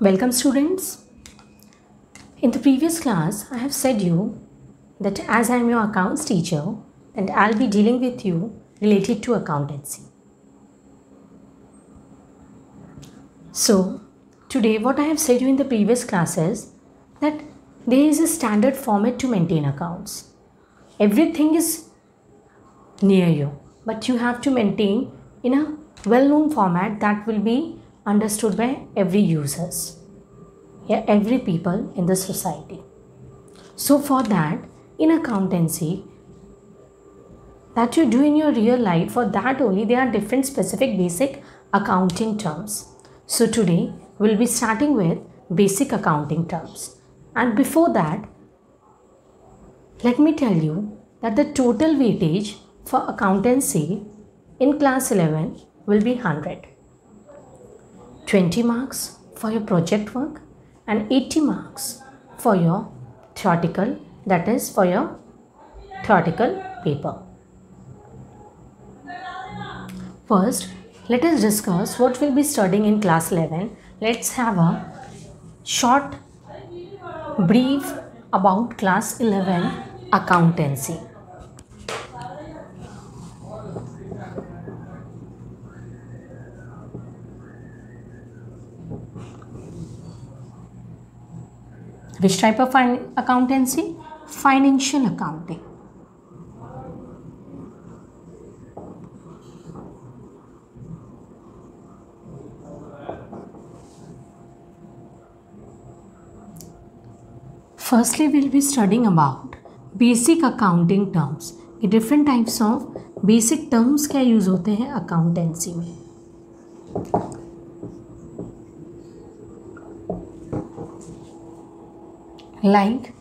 Welcome students. In the previous class I have said you that as I am your accounts teacher and I'll be dealing with you related to accountancy. So today what I have said you in the previous class is that there is a standard format to maintain accounts. Everything is near you, but you have to maintain in a well-known format that will be understood by every users, every people in the society. So for that, in accountancy, that you do in your real life, for that only there are different specific basic accounting terms. So today we'll be starting with basic accounting terms. And before that, let me tell you that the total weightage for accountancy in class 11 will be 100. 20 marks for your project work and 80 marks for your theoretical, that is for your theoretical paper. First, let us discuss what we'll be studying in class 11. Let's have a short brief about class 11 accountancy. Which type of accountancy? Financial accounting. Firstly, we'll be studying about basic accounting terms. ये different types of basic terms क्या use होते हैं accountancy में. Like,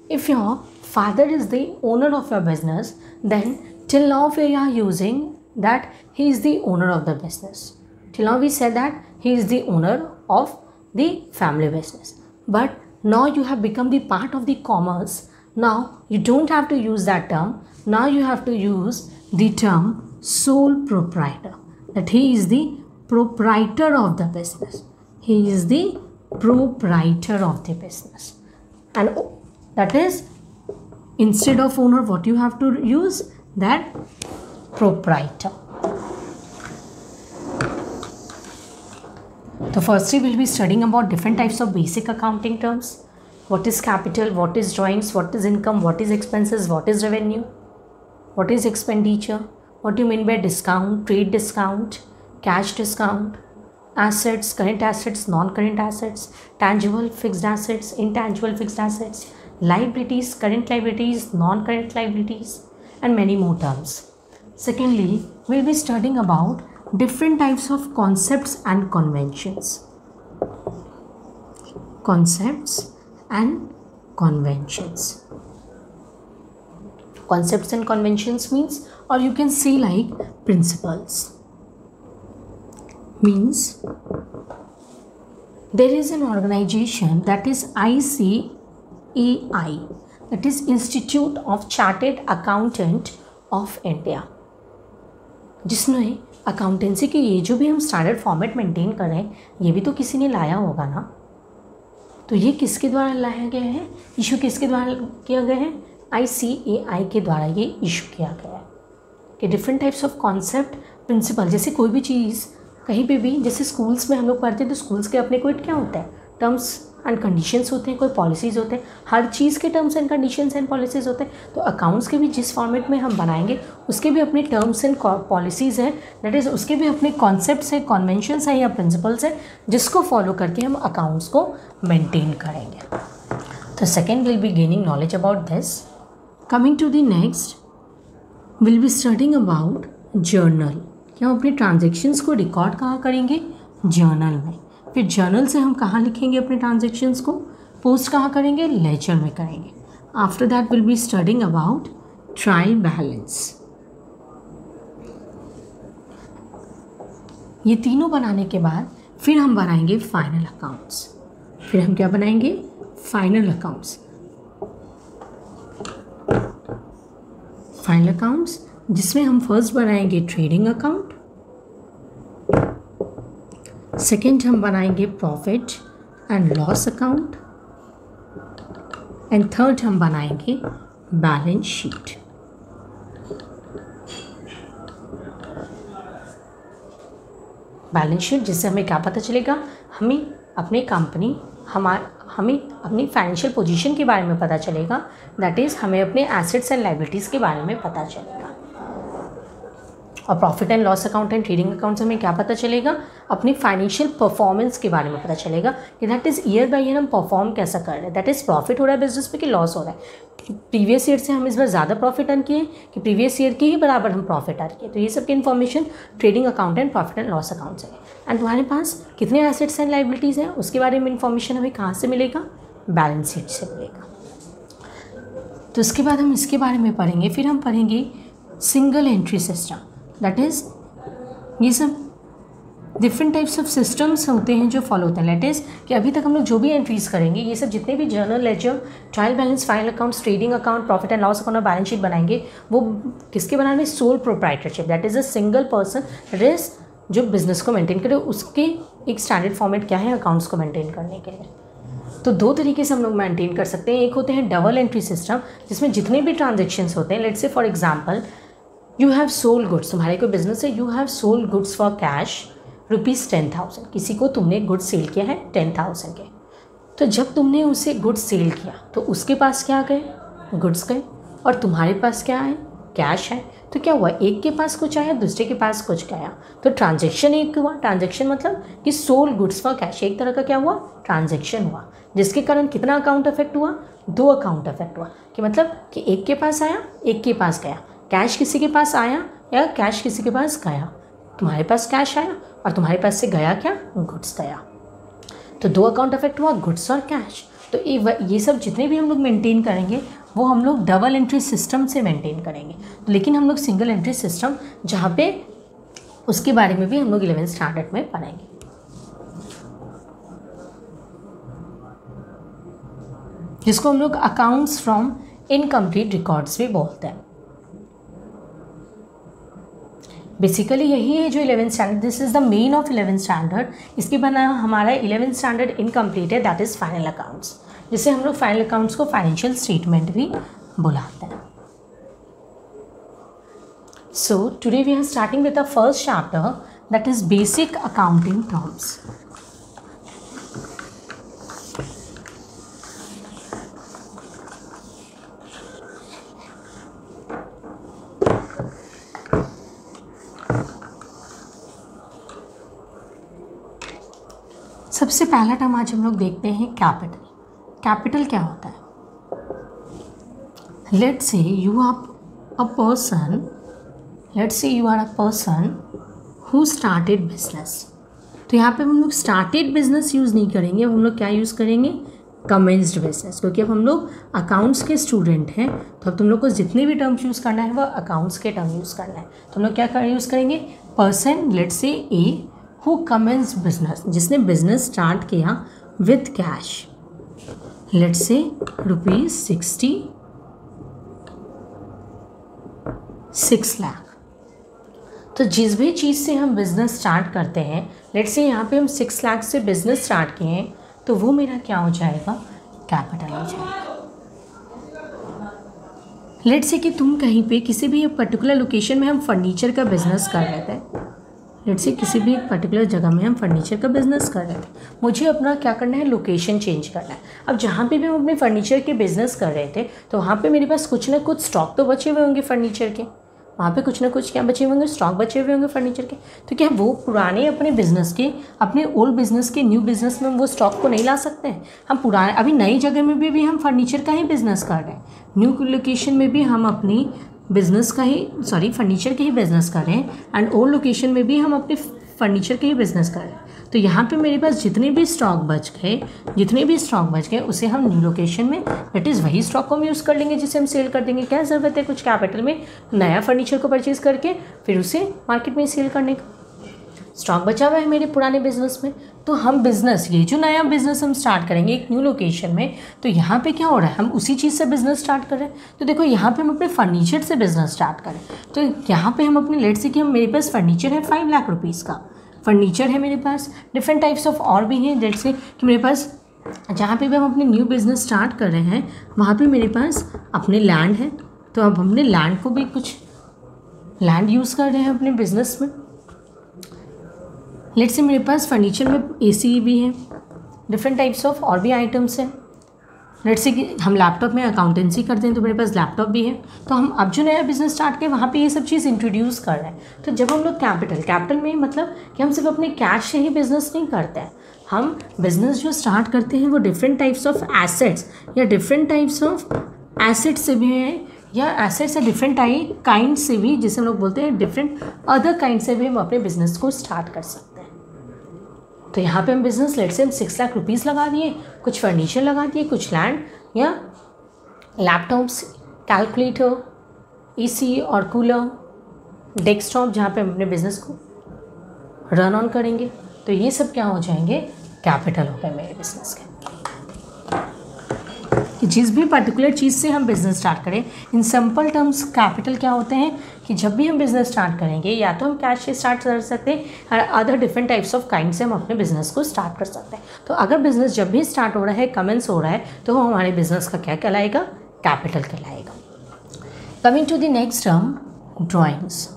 if your father is the owner of your business, then till now we are using that he is the owner of the business. Till now we said that he is the owner of the family business. But now you have become the part of the commerce. Now you don't have to use that term. Now you have to use the term sole proprietor. That he is the proprietor of the business. He is the proprietor of the business. And that is, instead of owner, what you have to use? That proprietor. So firstly, we'll be studying about different types of basic accounting terms. What is capital, what is drawings, what is income, what is expenses, what is revenue, what is expenditure, what do you mean by discount, trade discount, cash discount, assets, current assets, non-current assets, tangible fixed assets, intangible fixed assets, liabilities, current liabilities, non-current liabilities, and many more terms. Secondly, we'll be studying about different types of concepts and conventions. Concepts and conventions. Concepts and conventions means, or you can say like principles. Means there is an organization that is ICAI, that is Institute of Chartered Accountant of India, जिसमें accountancy के ये जो भी हम standard format maintain कर रहे हैं, ये भी तो किसी ने लाया होगा ना. तो ये किसके द्वारा लाया गया है, इशू किसके द्वारा किया गया है? ICAI के द्वारा ये इशू किया गया है. कि different types of concept, principle, जैसे कोई भी चीज़ कहीं पे भी, जैसे स्कूल्स में हम लोग पढ़ते हैं तो स्कूल्स के अपने कोई क्या होता है, टर्म्स एंड कंडीशंस होते हैं, कोई पॉलिसीज़ होते हैं, हर चीज़ के terms and conditions and policies होते हैं. तो अकाउंट्स के भी जिस फॉर्मेट में हम बनाएंगे उसके भी अपने टर्म्स एंड पॉलिसीज़ हैं, दैट इज़ उसके भी अपने कॉन्सेप्ट्स हैं, कॉन्वेंशंस हैं या प्रिंसिपल्स हैं, जिसको फॉलो करके हम अकाउंट्स को मेंटेन करेंगे. तो second will be gaining knowledge about this. Coming to the next, will be studying about journal. कि हम अपने ट्रांजेक्शन्स को रिकॉर्ड कहाँ करेंगे? जर्नल में. फिर जर्नल से हम कहाँ लिखेंगे अपने ट्रांजेक्शन्स को? पोस्ट कहाँ करेंगे? लेजर में करेंगे. After that will be studying about trial balance. ये तीनों बनाने के बाद फिर हम बनाएंगे फाइनल अकाउंट्स. फिर हम क्या बनाएंगे? Final accounts. फाइनल अकाउंट्स जिसमें हम फर्स्ट बनाएंगे ट्रेडिंग अकाउंट, सेकेंड हम बनाएंगे profit and loss account, and third हम बनाएंगे बैलेंस शीट। बैलेंस शीट जिससे हमें क्या पता चलेगा, हमें अपनी कंपनी हमें अपनी फाइनेंशियल पोजीशन के बारे में पता चलेगा, दैट इज़ हमें अपने एसेट्स एंड लायबिलिटीज़ के बारे में पता चलेगा। और profit and loss account and trading account से हमें क्या पता चलेगा, अपनी फाइनेंशियल परफॉर्मेंस के बारे में पता चलेगा कि that is year by year हम परफॉर्म कैसा कर रहे हैं, दैट इज़ प्रॉफिट हो रहा है बिजनेस पे कि लॉस हो रहा है, प्रीवियस ईयर से हम इस बार ज़्यादा प्रॉफिट अर्न किए कि प्रीवियस ईयर के ही बराबर हम प्रॉफिट अर्न किए। तो ये सब की information trading account and profit and loss account से है। एंड तुम्हारे पास कितने एसेट्स एंड लायबिलिटीज़ हैं उसके बारे में इन्फॉर्मेशन हमें कहाँ से मिलेगा, बैलेंस शीट से मिलेगा। तो उसके बाद हम इसके बारे में पढ़ेंगे, फिर हम पढ़ेंगे single entry system, that is ये सब डिफरेंट टाइप्स ऑफ सिस्टम्स होते हैं जो फॉलो होते हैं। लेट इज कि अभी तक हम लोग जो भी एंट्रीज करेंगे, ये सब जितने भी journal ledger, trial balance, final accounts, trading account, profit and loss account और बैलेंस शीट बनाएंगे, वो किसके बनाने, sole proprietorship, that is a single person, that is जो बिजनेस को मेंटेन करे, उसके एक स्टैंडर्ड फॉर्मेट क्या है अकाउंट्स को मेंटेन करने के लिए। तो दो तरीके से हम लोग मेंटेन कर सकते हैं। एक होते हैं डबल एंट्री सिस्टम, जिसमें जितने भी ट्रांजेक्शन्स होते हैं, let's say for example you have sold goods, तुम्हारे कोई बिजनेस है, you have sold goods for cash ₹10,000, किसी को तुमने गुड्स सेल किया है 10,000 के। तो जब तुमने उसे गुड्स सेल किया तो उसके पास क्या गए, गुड्स गए, और तुम्हारे पास क्या है, कैश है। तो क्या हुआ, एक के पास कुछ आया, दूसरे के पास कुछ गया, तो ट्रांजेक्शन एक हुआ। ट्रांजेक्शन मतलब कि सोल्ड गुड्स फॉर कैश, एक तरह का क्या हुआ, ट्रांजेक्शन हुआ, जिसके कारण कितना अकाउंट अफेक्ट हुआ, 2 अकाउंट अफेक्ट हुआ। कि मतलब कि एक के पास आया, एक के पास गया, कैश किसी के पास आया या कैश किसी के पास गया, तुम्हारे पास कैश आया और तुम्हारे पास से गया क्या, गुड्स गया। तो 2 अकाउंट अफेक्ट हुआ, गुड्स और कैश। तो ये सब जितने भी हम लोग मेंटेन करेंगे वो हम लोग डबल एंट्री सिस्टम से मेंटेन करेंगे। लेकिन हम लोग सिंगल एंट्री सिस्टम, जहाँ पे उसके बारे में भी हम लोग 11th स्टैंडर्ड में पढ़ेंगे। जिसको हम लोग अकाउंट्स फ्रॉम इनकम्प्लीट रिकॉर्ड्स भी बोलते हैं। बेसिकली यही है जो 11th standard, this is the main of 11th standard. इसके बना हमारा 11th स्टैंडर्ड इनकम्प्लीट है, दैट इज़ फाइनल अकाउंट्स, जिससे हम लोग फाइनल अकाउंट्स को फाइनेंशियल स्टेटमेंट भी बुलाते हैं। So today we are starting with the first chapter, that is basic accounting terms. सबसे पहला टर्म आज हम लोग देखते हैं कैपिटल। कैपिटल क्या होता है, let's say you are a person, let's say you are a person who started business. तो यहाँ पे हम लोग स्टार्टेड बिजनेस यूज़ नहीं करेंगे, अब हम लोग क्या यूज़ करेंगे, कमेंस्ड बिजनेस, क्योंकि अब हम लोग अकाउंट्स के स्टूडेंट हैं। तो अब तुम लोग को जितने भी टर्म्स यूज़ करना है वो अकाउंट्स के टर्म यूज़ करना है। तो हम लोग क्या यूज़ करेंगे, person, let's say A who commences business, जिसने बिजनेस स्टार्ट किया with cash, let's say ₹66 lakh. तो जिस भी चीज़ से हम बिज़नेस स्टार्ट करते हैं, लेट्स से यहाँ पे हम 6 लाख से बिज़नेस स्टार्ट किए हैं, तो वो मेरा क्या हो जाएगा, कैपिटल हो जाएगा। लेट्स से कि तुम कहीं पे किसी भी पर्टिकुलर लोकेशन में हम फर्नीचर का बिज़नेस कर रहे थे, लेट्स से किसी भी एक पर्टिकुलर जगह में हम फर्नीचर का बिज़नेस कर रहे थे, मुझे अपना क्या करना है, लोकेशन चेंज करना है। अब जहाँ पे भी हम अपने फर्नीचर के बिज़नेस कर रहे थे, तो वहाँ पे मेरे पास कुछ ना कुछ स्टॉक तो बचे हुए होंगे फर्नीचर के, वहाँ पे कुछ ना कुछ क्या बचे हुए होंगे, स्टॉक बचे हुए होंगे फर्नीचर के। तो क्या वो पुराने अपने बिज़नेस के, अपने ओल्ड बिज़नेस के न्यू बिज़नेस में हम वो स्टॉक को नहीं ला सकते हैं। हम पुराने अभी नई जगह में भी हम फर्नीचर का ही बिज़नेस कर रहे हैं, न्यू लोकेशन में भी हम अपनी बिज़नेस का ही फर्नीचर के ही बिज़नेस कर रहे हैं, एंड ओल्ड लोकेशन में भी हम अपने फर्नीचर के ही बिज़नेस कर रहे हैं। तो यहाँ पे मेरे पास जितने भी स्टॉक बच गए उसे हम न्यू लोकेशन में, दैट इज़ वही स्टॉक को हम यूज़ कर लेंगे जिसे हम सेल कर देंगे। क्या ज़रूरत है कुछ कैपिटल में नया फर्नीचर को परचेज़ करके फिर उसे मार्केट में सेल करने का, स्टॉक बचा हुआ है मेरे पुराने बिजनेस में। तो हम बिज़नेस, ये जो नया बिज़नेस हम स्टार्ट करेंगे एक न्यू लोकेशन में, तो यहाँ पे क्या हो रहा है, हम उसी चीज़ से बिज़नेस स्टार्ट कर रहे हैं। तो देखो यहाँ पे हम अपने फर्नीचर से बिज़नेस स्टार्ट करें, तो यहाँ पे हम अपने, लेट्स से कि हम, मेरे पास फर्नीचर है 5 लाख रुपीज़ का फर्नीचर है मेरे पास, डिफरेंट टाइप्स ऑफ और भी हैं, जैसे कि मेरे पास जहाँ पे भी हम अपने न्यू बिज़नेस स्टार्ट कर रहे हैं वहाँ पे मेरे पास अपने लैंड है, तो अब हमने लैंड को भी कुछ लैंड यूज़ कर रहे हैं अपने बिजनेस में। लेट्स से मेरे पास फर्नीचर में एसी भी है, डिफरेंट टाइप्स ऑफ और भी आइटम्स हैं। लेट्स से कि हम लैपटॉप में अकाउंटेंसी करते हैं तो मेरे पास लैपटॉप भी है। तो हम अब जो नया बिजनेस स्टार्ट करें वहाँ पे ये सब चीज़ इंट्रोड्यूस कर रहे हैं। तो जब हम लोग कैपिटल में मतलब कि हम सिर्फ अपने कैश से ही बिजनेस नहीं करते हैं, हम बिजनेस जो स्टार्ट करते हैं वो डिफरेंट टाइप्स ऑफ एसेट्स या डिफरेंट टाइप्स ऑफ एसेट्स से भी हैं, या एसेट्स या डिफरेंट काइंड से भी, जिसे हम लोग बोलते हैं डिफरेंट अदर काइंड से भी हम अपने बिजनेस को स्टार्ट कर सकते हैं। तो यहाँ पे हम बिजनेस लेट से हम 6 लाख रुपीज़ लगा दिए, कुछ फर्नीचर लगा दिए, कुछ लैंड या लैपटॉप्स, कैलकुलेटर, एसी और कूलर, डेस्कटॉप, जहाँ पे हम अपने बिजनेस को रन ऑन करेंगे। तो ये सब क्या हो जाएंगे, कैपिटल हो गए मेरे बिजनेस के। कि जिस भी पर्टिकुलर चीज़ से हम बिज़नेस स्टार्ट करें, इन सिंपल टर्म्स कैपिटल क्या होते हैं कि जब भी हम बिज़नेस स्टार्ट करेंगे या तो हम कैश से स्टार्ट कर सकते हैं, other different types of kind से हम अपने बिज़नेस को स्टार्ट कर सकते हैं। तो अगर बिज़नेस जब भी स्टार्ट हो रहा है, कमेंस हो रहा है, तो वो हमारे बिज़नेस का क्या कहलाएगा, कैपिटल कहलाएगा। Coming to the next term, drawings.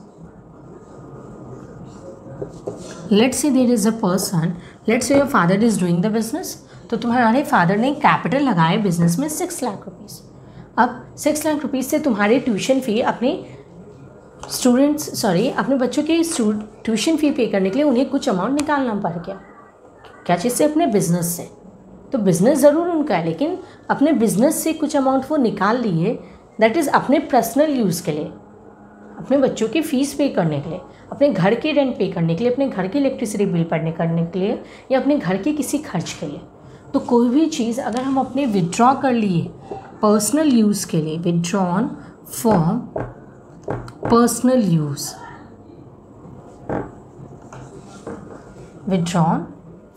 Let's say there is a person, let's say your father is doing the business. तो तुम्हारे फादर ने कैपिटल लगाए बिजनेस में 6 लाख रुपीज़। अब 6 लाख रुपीज़ से तुम्हारे ट्यूशन फ़ी अपने अपने बच्चों की ट्यूशन फ़ी पे करने के लिए उन्हें कुछ अमाउंट निकालना पड़ गया। क्या चीज़ से, अपने बिजनेस से। तो बिज़नेस ज़रूर उनका है, लेकिन अपने बिजनेस से कुछ अमाउंट वो निकाल लिए, दैट इज़ अपने पर्सनल यूज़ के लिए, अपने बच्चों की फ़ीस पे करने के लिए, अपने घर के रेंट पे करने के लिए, अपने घर की इलेक्ट्रिसिटी बिल करने के लिए, या अपने घर के किसी खर्च के लिए। तो कोई भी चीज़ अगर हम अपने विड्रॉ कर लिए पर्सनल यूज़ के लिए, withdrawn for personal use, withdrawn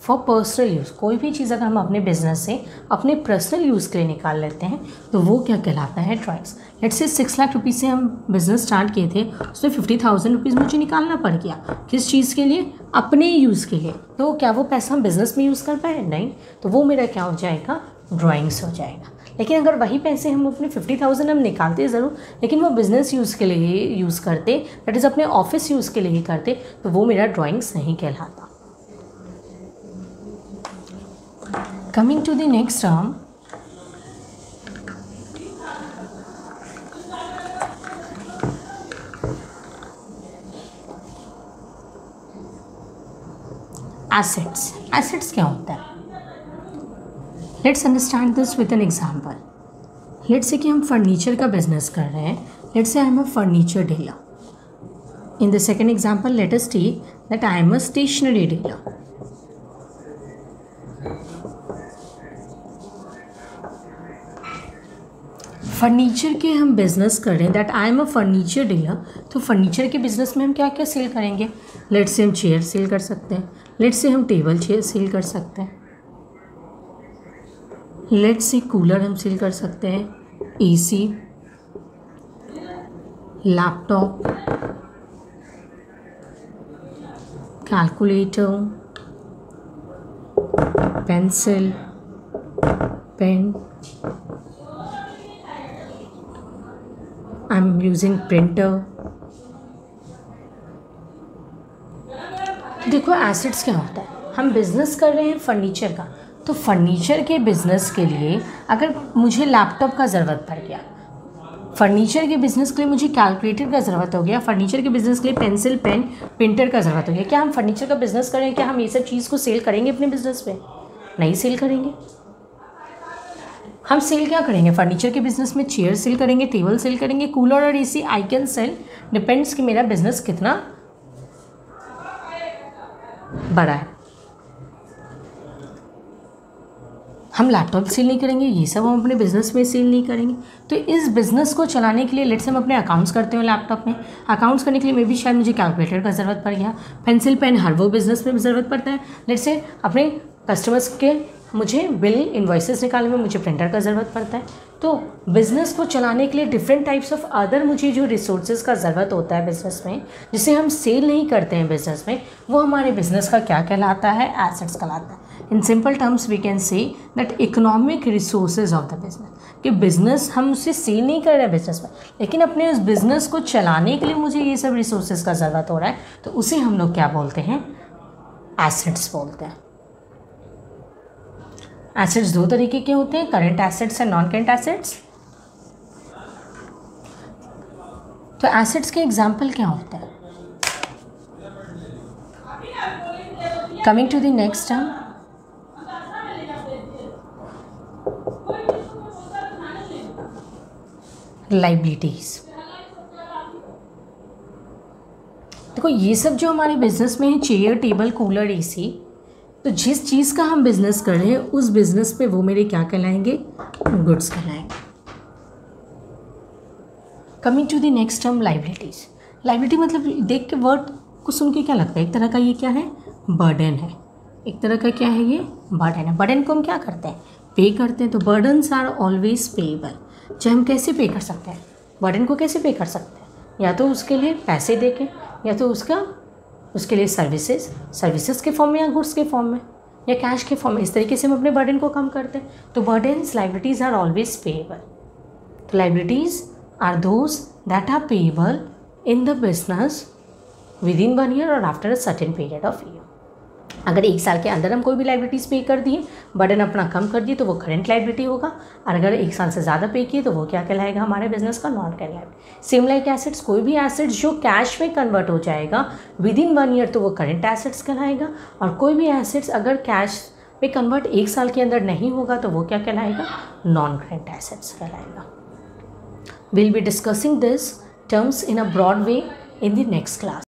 for personal use, कोई भी चीज़ अगर हम अपने बिजनेस से अपने पर्सनल यूज़ के लिए निकाल लेते हैं तो वो क्या कहलाता है, ड्राइंग्स। लेट्स से 6 लाख रुपीज़ से हम बिज़नेस स्टार्ट किए थे, उसमें 50,000 रुपीज़ मुझे निकालना पड़ गया। किस चीज़ के लिए, अपने यूज़ के लिए। तो क्या वो पैसा हम बिज़नेस में यूज़ कर पाए, नहीं। तो वो मेरा क्या हो जाएगा, ड्राइंग्स हो जाएगा। लेकिन अगर वही पैसे हम अपने 50,000 हम निकालते ज़रूर, लेकिन वो बिज़नेस यूज़ के लिए ही यूज़ करते, दैट इज़ अपने ऑफिस यूज़ के लिए ही करते, तो वो मेरा ड्राइंग्स नहीं कहलाता। Coming to the next term, assets. Assets क्या होता है? Let's understand this with an example. Let's say कि हम फर्नीचर का बिजनेस कर रहे हैं. Let's say I am a furniture dealer. In the second example, let us take that I am a stationery dealer. Furniture के हम business कर रहे हैं, that I am a furniture dealer. तो फर्नीचर के बिज़नेस में हम क्या क्या सेल करेंगे, लेट्स से हम चेयर सेल कर सकते हैं, लेट्स से हम टेबल चेयर सेल कर सकते हैं, लेट्स से कूलर हम सेल कर सकते हैं, AC, laptop, calculator, pencil, pen, I am using printer. देखो एसेट्स क्या होता है, हम बिज़नेस कर रहे हैं फर्नीचर का, तो फर्नीचर के बिज़नेस के लिए अगर मुझे लैपटॉप का ज़रूरत पड़ गया, फर्नीचर के बिज़नेस के लिए मुझे कैलकुलेटर का ज़रूरत हो गया, फर्नीचर के बिज़नेस के लिए पेंसिल, पेन, प्रिंटर का ज़रूरत हो गया, क्या हम फर्नीचर का बिज़नेस कर रहे हैं, क्या हम ये सब चीज़ को सेल करेंगे अपने बिज़नेस में? नहीं सेल करेंगे। हम सेल क्या करेंगे, फर्नीचर के बिज़नेस में चेयर सेल करेंगे, टेबल सेल करेंगे, कूलर और AC I can sell, depends कि मेरा बिज़नेस कितना बड़ा है। हम लैपटॉप सेल नहीं करेंगे, ये सब हम अपने बिज़नेस में सेल नहीं करेंगे। तो इस बिज़नेस को चलाने के लिए लेट्स हम अपने अकाउंट्स करते हो लैपटॉप में, अकाउंट्स करने के लिए मे भी शायद मुझे कैलकुलेटर का ज़रूरत पड़ गया, पेंसिल, पेन हर वो बिज़नेस में ज़रूरत पड़ता है। लेट्स से अपने कस्टमर्स के मुझे बिल इन्वॉइसेस निकालने में मुझे प्रिंटर का ज़रूरत पड़ता है। तो बिज़नेस को चलाने के लिए डिफरेंट टाइप्स ऑफ अदर मुझे जो रिसोर्सेज का ज़रूरत होता है बिज़नेस में, जिसे हम सेल नहीं करते हैं बिज़नेस में, वो हमारे बिज़नेस का क्या कहलाता है, एसेट्स कहलाता है। In simple terms we can say that economic resources of the business, कि बिजनेस हम उससे सेल नहीं कर रहे बिजनेस में, लेकिन अपने उस बिजनेस को चलाने के लिए मुझे ये सब रिसोर्सेज का ज़रूरत हो रहा है, तो उसे हम लोग क्या बोलते हैं, एसेट्स बोलते हैं। एसेट्स दो तरीके के होते हैं, current assets and non current assets. तो एसेट्स के एग्जाम्पल क्या होते हैं? Coming to the next term, liabilities. देखो ये सब जो हमारे बिजनेस में है, चेयर, टेबल, कूलर, एसी, तो जिस चीज़ का हम बिजनेस कर रहे हैं उस बिजनेस पे वो मेरे क्या कहलाएंगे, गुड्स कहलाएंगे। Coming to the next term, liabilities. Liability मतलब देख के वर्ड को सुन के क्या लगता है, एक तरह का ये क्या है, बर्डन है। एक तरह का क्या है, ये बर्डन है। बर्डन को हम क्या करते हैं, पे करते हैं। तो बर्डन्स आर ऑलवेज पेएबल। चाहे हम कैसे पे कर सकते हैं, बर्डन को कैसे पे कर सकते हैं, या तो उसके लिए पैसे दे के, या तो उसके लिए सर्विसेज के फॉर्म में, या गुड्स के फॉर्म में, या कैश के फॉर्म में। इस तरीके से हम अपने बर्डन को कम करते हैं। तो burdens, liabilities are always payable. तो liabilities are those that are payable in the business with in 1 year और after a certain period of year. अगर 1 साल के अंदर हम कोई भी लाइबिलिटीज़ पे कर दिए, बर्डन अपना कम कर दिए, तो वो करंट लाइबिलिटी होगा। और अगर 1 साल से ज़्यादा पे किए तो वो क्या कहलाएगा, हमारे बिजनेस का non current liability. Same like assets, कोई भी एसेट्स जो कैश में कन्वर्ट हो जाएगा विद इन 1 year तो वो करंट एसेट्स कहलाएगा। और कोई भी एसेट्स अगर कैश में कन्वर्ट 1 साल के अंदर नहीं होगा तो वो क्या कहलाएगा, नॉन करंट एसेट्स कहलाएगा। Will be discussing this terms in a broad way in the next class.